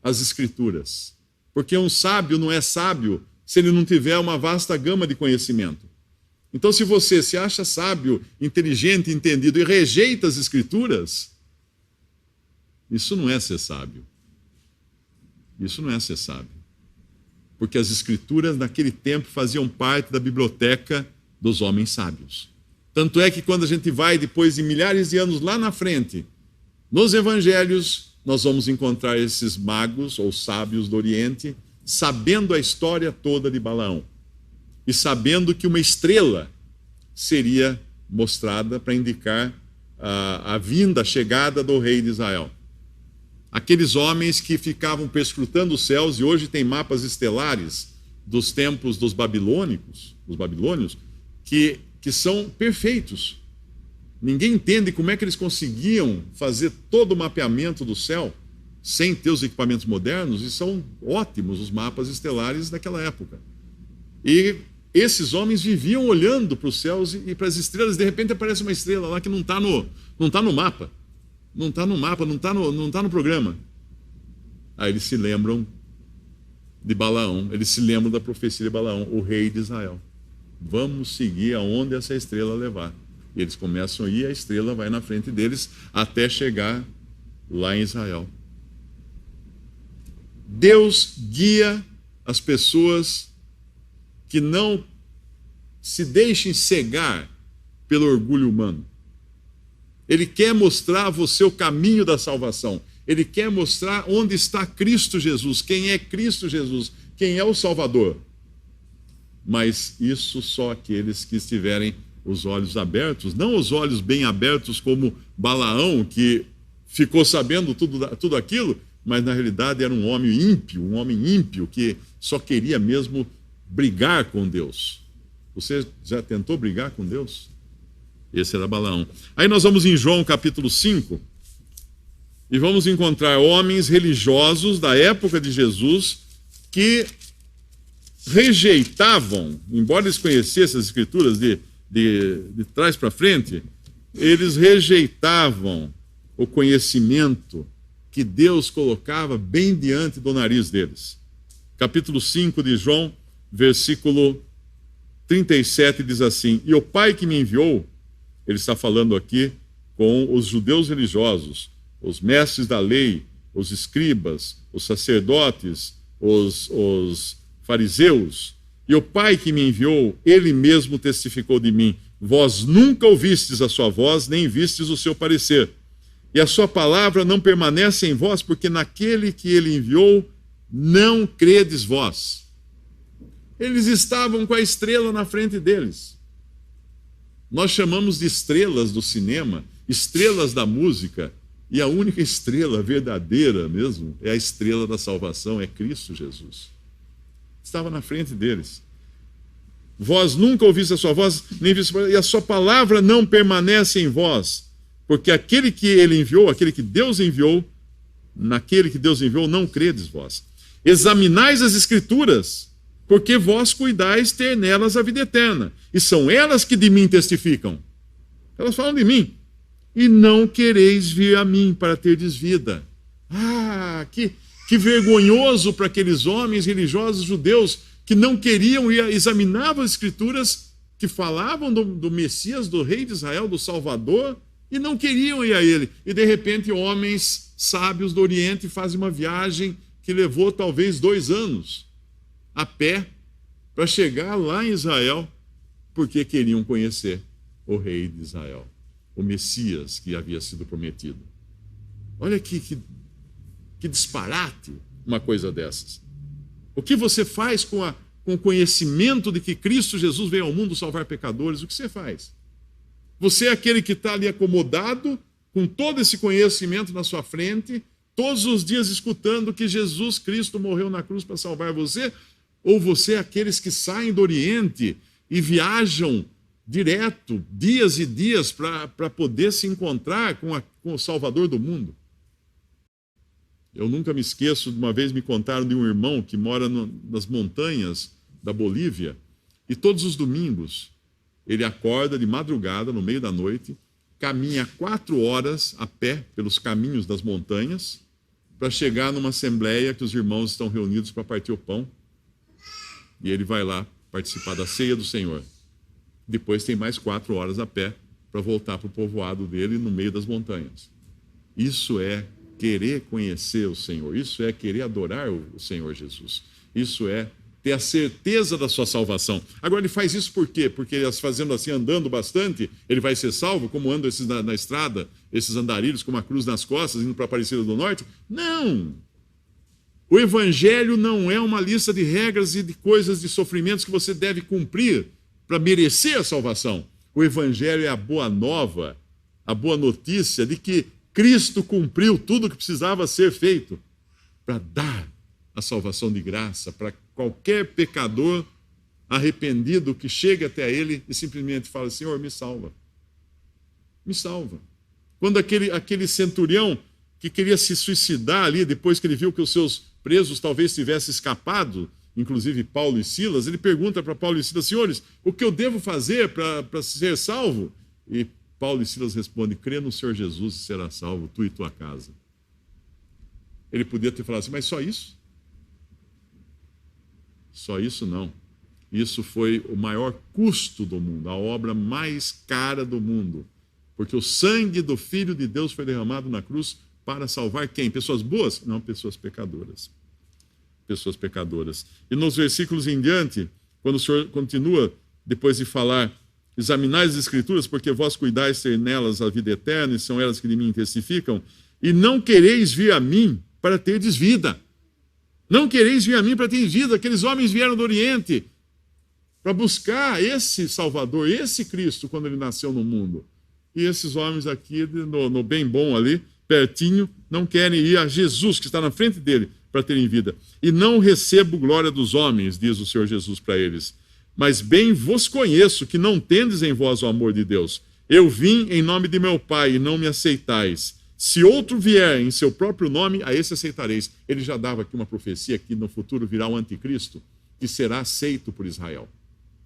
às escrituras, porque um sábio não é sábio se ele não tiver uma vasta gama de conhecimento. Então, se você se acha sábio, inteligente, entendido e rejeita as escrituras, isso não é ser sábio. Isso não é ser sábio. Porque as escrituras naquele tempo faziam parte da biblioteca dos homens sábios. Tanto é que quando a gente vai, depois de milhares de anos lá na frente, nos evangelhos, nós vamos encontrar esses magos ou sábios do Oriente, sabendo a história toda de Balaão. E sabendo que uma estrela seria mostrada para indicar a vinda, a chegada do rei de Israel. Aqueles homens que ficavam perscrutando os céus, e hoje tem mapas estelares dos tempos dos babilônios, que são perfeitos. Ninguém entende como é que eles conseguiam fazer todo o mapeamento do céu sem ter os equipamentos modernos, e são ótimos os mapas estelares daquela época. E esses homens viviam olhando para os céus e para as estrelas. De repente aparece uma estrela lá que não está no mapa. Não está no mapa, não está no programa. Aí eles se lembram de Balaão, eles se lembram da profecia de Balaão, o rei de Israel. Vamos seguir aonde essa estrela levar. E eles começam a ir, a estrela vai na frente deles até chegar lá em Israel. Deus guia as pessoas que não se deixem cegar pelo orgulho humano. Ele quer mostrar a você o caminho da salvação. Ele quer mostrar onde está Cristo Jesus, quem é Cristo Jesus, quem é o Salvador. Mas isso só aqueles que estiverem os olhos abertos, não os olhos bem abertos como Balaão, que ficou sabendo tudo aquilo, mas na realidade era um homem ímpio que só queria mesmo brigar com Deus. Você já tentou brigar com Deus? Esse era Balaão. Aí nós vamos em João capítulo 5 e vamos encontrar homens religiosos da época de Jesus que rejeitavam, embora eles conhecessem as escrituras de trás para frente, eles rejeitavam o conhecimento que Deus colocava bem diante do nariz deles. Capítulo 5 de João, versículo 37 diz assim: E o Pai que me enviou, ele está falando aqui com os judeus religiosos, os mestres da lei, os escribas, os sacerdotes, os fariseus. E o Pai que me enviou, ele mesmo testificou de mim. Vós nunca ouvistes a sua voz, nem vistes o seu parecer. E a sua palavra não permanece em vós, porque naquele que ele enviou, não credes vós. Eles estavam com a estrela na frente deles. Nós chamamos de estrelas do cinema, estrelas da música, e a única estrela verdadeira mesmo é a estrela da salvação, é Cristo Jesus. Estava na frente deles. Vós nunca ouvistes a sua voz, nem vistes, e a sua palavra não permanece em vós, porque aquele que ele enviou, aquele que Deus enviou, naquele que Deus enviou, não credes vós. Examinais as Escrituras, porque vós cuidais ter nelas a vida eterna, e são elas que de mim testificam. Elas falam de mim. E não quereis vir a mim para terdes vida. Ah, que vergonhoso para aqueles homens religiosos judeus que não queriam e examinavam as escrituras que falavam do Messias, do rei de Israel, do Salvador, e não queriam ir a ele. E de repente homens sábios do Oriente fazem uma viagem que levou talvez 2 anos a pé para chegar lá em Israel, porque queriam conhecer o rei de Israel, o Messias que havia sido prometido. Olha que disparate uma coisa dessas. O que você faz com o conhecimento de que Cristo Jesus veio ao mundo salvar pecadores? O que você faz? Você é aquele que está ali acomodado, com todo esse conhecimento na sua frente, todos os dias escutando que Jesus Cristo morreu na cruz para salvar você? Ou você é aqueles que saem do Oriente e viajam direto, dias e dias, para poder se encontrar com o Salvador do mundo? Eu nunca me esqueço, de uma vez me contaram de um irmão que mora nas montanhas da Bolívia, e todos os domingos ele acorda de madrugada, no meio da noite, caminha 4 horas a pé pelos caminhos das montanhas, para chegar numa assembleia que os irmãos estão reunidos para partir o pão, e ele vai lá participar da ceia do Senhor. Depois tem mais 4 horas a pé para voltar para o povoado dele no meio das montanhas. Isso é querer conhecer o Senhor, isso é querer adorar o Senhor Jesus, isso é ter a certeza da sua salvação. Agora ele faz isso por quê? Porque fazendo assim, andando bastante, ele vai ser salvo, como andam esses na estrada, esses andarilhos com uma cruz nas costas, indo para a Aparecida do Norte? Não! O Evangelho não é uma lista de regras e de coisas, de sofrimentos que você deve cumprir para merecer a salvação. O Evangelho é a boa nova, a boa notícia de que Cristo cumpriu tudo o que precisava ser feito para dar a salvação de graça para qualquer pecador arrependido que chegue até ele e simplesmente fala: Senhor, me salva. Me salva. Quando aquele centurião que queria se suicidar ali, depois que ele viu que os seus presos talvez tivessem escapado, inclusive Paulo e Silas, ele pergunta para Paulo e Silas: senhores, o que eu devo fazer para ser salvo? E Paulo e Silas respondem: crê no Senhor Jesus e será salvo, tu e tua casa. Ele podia ter falado assim: mas só isso? Só isso não. Isso foi o maior custo do mundo, a obra mais cara do mundo. Porque o sangue do Filho de Deus foi derramado na cruz para salvar quem? Pessoas boas? Não, pessoas pecadoras. Pessoas pecadoras. E nos versículos em diante, quando o Senhor continua, depois de falar: examinai as Escrituras, porque vós cuidais ter nelas a vida eterna, e são elas que de mim testificam, e não quereis vir a mim para terdes vida. Não quereis vir a mim para terdes vida. Aqueles homens vieram do Oriente para buscar esse Salvador, esse Cristo, quando ele nasceu no mundo. E esses homens aqui, no bem bom ali, pertinho, não querem ir a Jesus, que está na frente dele, para terem vida. E não recebo glória dos homens, diz o Senhor Jesus para eles. Mas bem vos conheço, que não tendes em vós o amor de Deus. Eu vim em nome de meu Pai, e não me aceitais. Se outro vier em seu próprio nome, a esse aceitareis. Ele já dava aqui uma profecia que no futuro virá o anticristo, que será aceito por Israel.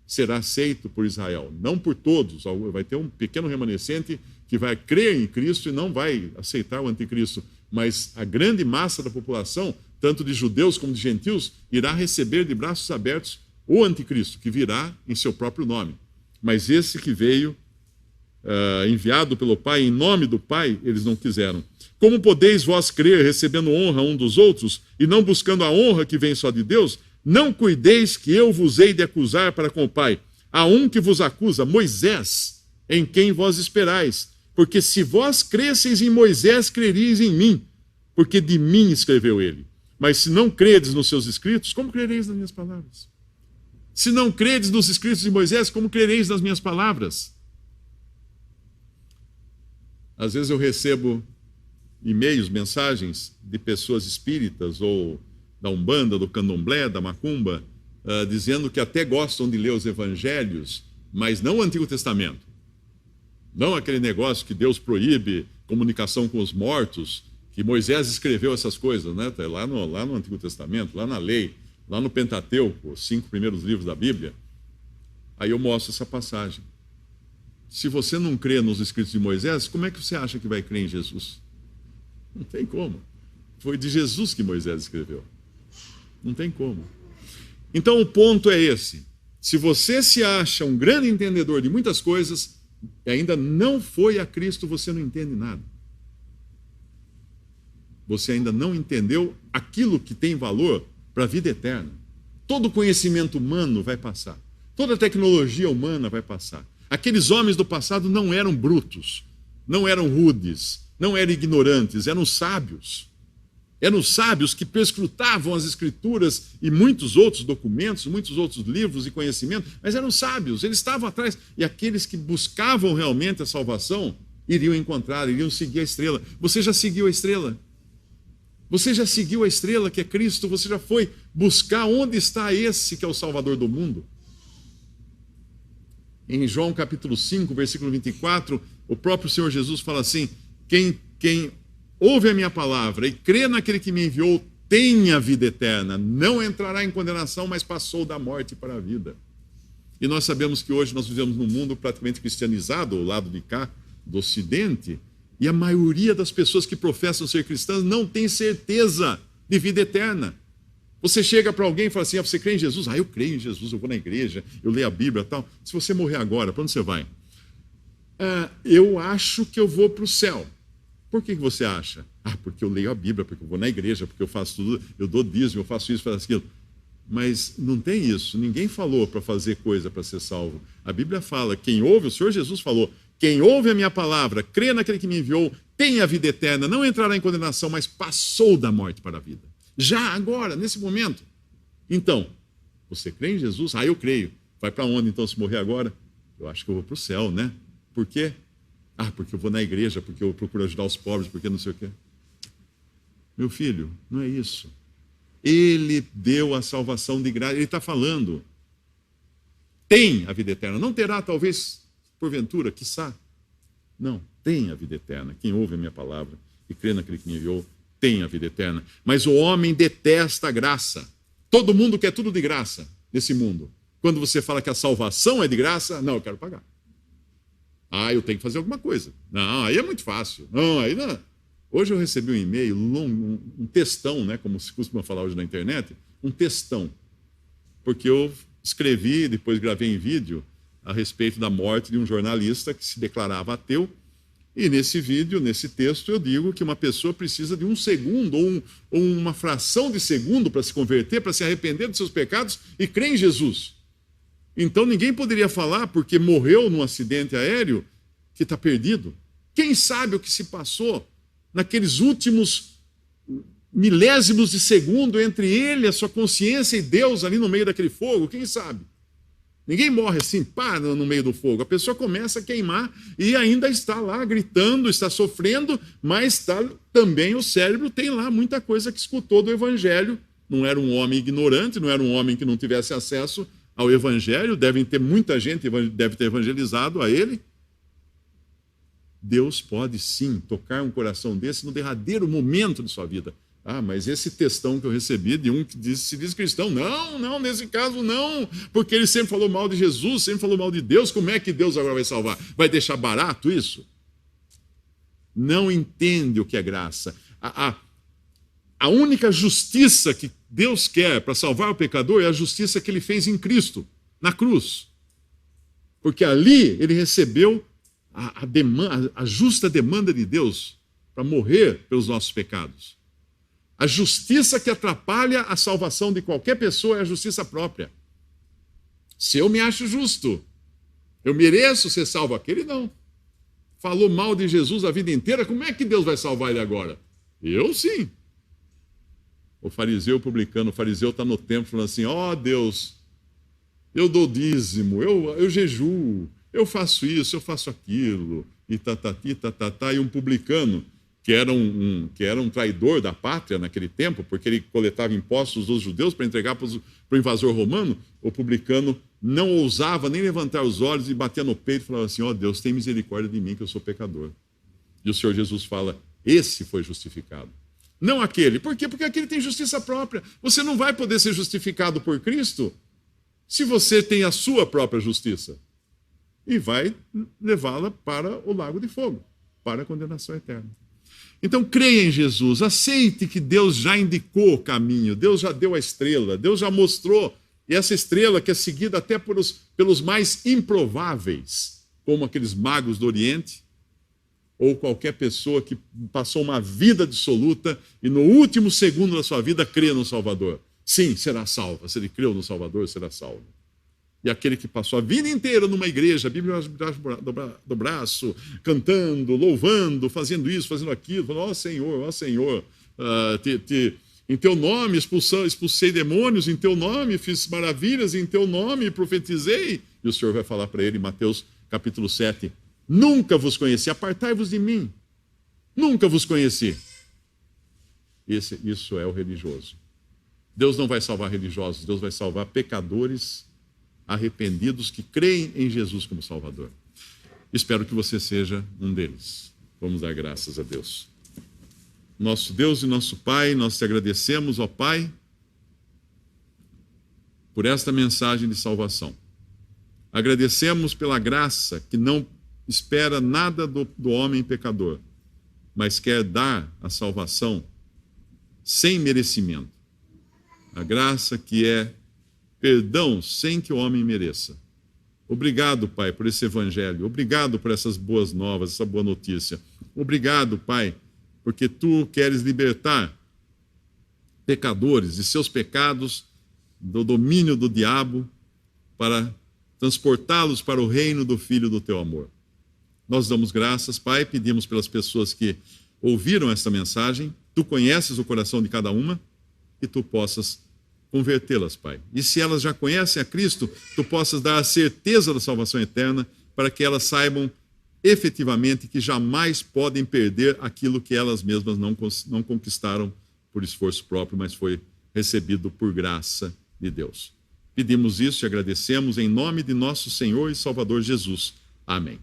Será aceito por Israel. Não por todos. Vai ter um pequeno remanescente que vai crer em Cristo e não vai aceitar o anticristo. Mas a grande massa da população, tanto de judeus como de gentios, irá receber de braços abertos o anticristo, que virá em seu próprio nome. Mas esse que veio, enviado pelo Pai, em nome do Pai, eles não quiseram. Como podeis vós crer, recebendo honra um dos outros, e não buscando a honra que vem só de Deus? Não cuideis que eu vos hei de acusar para com o Pai. Há um que vos acusa, Moisés, em quem vós esperais. Porque se vós cresceis em Moisés, crereis em mim, porque de mim escreveu ele. Mas se não credes nos seus escritos, como crereis nas minhas palavras? Se não credes nos escritos de Moisés, como crereis nas minhas palavras? Às vezes eu recebo e-mails, mensagens de pessoas espíritas ou da Umbanda, do Candomblé, da Macumba, dizendo que até gostam de ler os evangelhos, mas não o Antigo Testamento. Não aquele negócio que Deus proíbe comunicação com os mortos, que Moisés escreveu essas coisas, né? Tá lá no Antigo Testamento, lá na lei, lá no Pentateuco, os 5 primeiros livros da Bíblia. Aí eu mostro essa passagem. Se você não crê nos escritos de Moisés, como é que você acha que vai crer em Jesus? Não tem como. Foi de Jesus que Moisés escreveu. Não tem como. Então o ponto é esse. Se você se acha um grande entendedor de muitas coisas e ainda não foi a Cristo, você não entende nada. Você ainda não entendeu aquilo que tem valor para a vida eterna. Todo conhecimento humano vai passar. Toda tecnologia humana vai passar. Aqueles homens do passado não eram brutos, não eram rudes, não eram ignorantes, eram sábios. Eram sábios que perscrutavam as Escrituras e muitos outros documentos, muitos outros livros e conhecimentos, mas eram sábios, eles estavam atrás. E aqueles que buscavam realmente a salvação iriam encontrar, iriam seguir a estrela. Você já seguiu a estrela? Você já seguiu a estrela que é Cristo? Você já foi buscar onde está esse que é o Salvador do mundo? Em João capítulo 5, versículo 24, o próprio Senhor Jesus fala assim: quem ouve a minha palavra e crê naquele que me enviou tem a vida eterna, não entrará em condenação, mas passou da morte para a vida. E nós sabemos que hoje nós vivemos num mundo praticamente cristianizado, ao lado de cá, do Ocidente, e a maioria das pessoas que professam ser cristãs não tem certeza de vida eterna. Você chega para alguém e fala assim: você crê em Jesus? Eu creio em Jesus, eu vou na igreja, eu leio a Bíblia e tal. Se você morrer agora, para onde você vai? Eu acho que eu vou para o céu. Por que você acha? Porque eu leio a Bíblia, porque eu vou na igreja, porque eu faço tudo, eu dou dízimo, eu faço isso, faço aquilo. Mas não tem isso, ninguém falou para fazer coisa para ser salvo. A Bíblia fala, quem ouve, o Senhor Jesus falou, quem ouve a minha palavra, crê naquele que me enviou, tem a vida eterna, não entrará em condenação, mas passou da morte para a vida. Já agora, nesse momento. Então, você crê em Jesus? Eu creio. Vai para onde então se morrer agora? Eu acho que eu vou para o céu, né? Por quê? Porque eu vou na igreja, porque eu procuro ajudar os pobres, porque não sei o quê. Meu filho, não é isso. Ele deu a salvação de graça. Ele está falando. Tem a vida eterna. Não terá, talvez, porventura, quiçá. Não, tem a vida eterna. Quem ouve a minha palavra e crê naquele que me enviou, tem a vida eterna. Mas o homem detesta a graça. Todo mundo quer tudo de graça nesse mundo. Quando você fala que a salvação é de graça, não, eu quero pagar. Eu tenho que fazer alguma coisa. Não, aí é muito fácil. Não, aí não. Hoje eu recebi um e-mail longo, um textão, né, como se costuma falar hoje na internet, um textão. Porque eu escrevi, depois gravei em vídeo, a respeito da morte de um jornalista que se declarava ateu. E nesse vídeo, nesse texto, eu digo que uma pessoa precisa de um segundo ou uma fração de segundo para se converter, para se arrepender dos seus pecados e crer em Jesus. Então ninguém poderia falar, porque morreu num acidente aéreo, que está perdido. Quem sabe o que se passou naqueles últimos milésimos de segundo entre ele, a sua consciência e Deus ali no meio daquele fogo? Quem sabe? Ninguém morre assim, no meio do fogo. A pessoa começa a queimar e ainda está lá gritando, está sofrendo, mas também o cérebro tem lá muita coisa que escutou do Evangelho. Não era um homem ignorante, não era um homem que não tivesse acesso ao Evangelho. Deve ter muita gente, deve ter evangelizado a ele. Deus pode sim tocar um coração desse no derradeiro momento de sua vida. Mas esse textão que eu recebi de um que se diz cristão, não, nesse caso não, porque ele sempre falou mal de Jesus, sempre falou mal de Deus, como é que Deus agora vai salvar? Vai deixar barato isso? Não entende o que é graça. A única justiça que Deus quer para salvar o pecador é a justiça que ele fez em Cristo, na cruz. Porque ali ele recebeu a justa demanda de Deus para morrer pelos nossos pecados. A justiça que atrapalha a salvação de qualquer pessoa é a justiça própria. Se eu me acho justo, eu mereço ser salvo, aquele não. Falou mal de Jesus a vida inteira, como é que Deus vai salvar ele agora? Eu sim. O fariseu publicano, o fariseu está no templo falando assim: Deus, eu dou dízimo, eu jejuo, eu faço isso, eu faço aquilo, e e um publicano, que era um traidor da pátria naquele tempo, porque ele coletava impostos dos judeus para entregar para o invasor romano, o publicano não ousava nem levantar os olhos e batia no peito e falava assim: Deus, tem misericórdia de mim, que eu sou pecador. E o Senhor Jesus fala: esse foi justificado. Não aquele. Por quê? Porque aquele tem justiça própria. Você não vai poder ser justificado por Cristo se você tem a sua própria justiça. e vai levá-la para o lago de fogo, para a condenação eterna. Então, creia em Jesus, aceite que Deus já indicou o caminho, Deus já deu a estrela, Deus já mostrou, e essa estrela que é seguida até pelos mais improváveis, como aqueles magos do Oriente, ou qualquer pessoa que passou uma vida dissoluta e no último segundo da sua vida crê no Salvador. Sim, será salvo. Se ele creu no Salvador, será salvo. E aquele que passou a vida inteira numa igreja, a Bíblia do braço, cantando, louvando, fazendo isso, fazendo aquilo, falando, ó Senhor, em teu nome expulsei demônios, em teu nome fiz maravilhas, em teu nome profetizei. E o Senhor vai falar para ele em Mateus capítulo 7, nunca vos conheci, apartai-vos de mim, nunca vos conheci. Isso é o religioso. Deus não vai salvar religiosos, Deus vai salvar pecadores arrependidos que creem em Jesus como Salvador. Espero que você seja um deles. Vamos dar graças a Deus. Nosso Deus e nosso Pai, nós te agradecemos, ó Pai, por esta mensagem de salvação. Agradecemos pela graça que não espera nada do homem pecador, mas quer dar a salvação sem merecimento. A graça que é perdão sem que o homem mereça. Obrigado, Pai, por esse evangelho. Obrigado por essas boas novas, essa boa notícia. Obrigado, Pai, porque Tu queres libertar pecadores de seus pecados, do domínio do diabo, para transportá-los para o reino do Filho do Teu amor. Nós damos graças, Pai, pedimos pelas pessoas que ouviram esta mensagem. Tu conheces o coração de cada uma e Tu possas convertê-las, Pai. E se elas já conhecem a Cristo, Tu possas dar a certeza da salvação eterna para que elas saibam efetivamente que jamais podem perder aquilo que elas mesmas não conquistaram por esforço próprio, mas foi recebido por graça de Deus. Pedimos isso e agradecemos em nome de nosso Senhor e Salvador Jesus. Amém.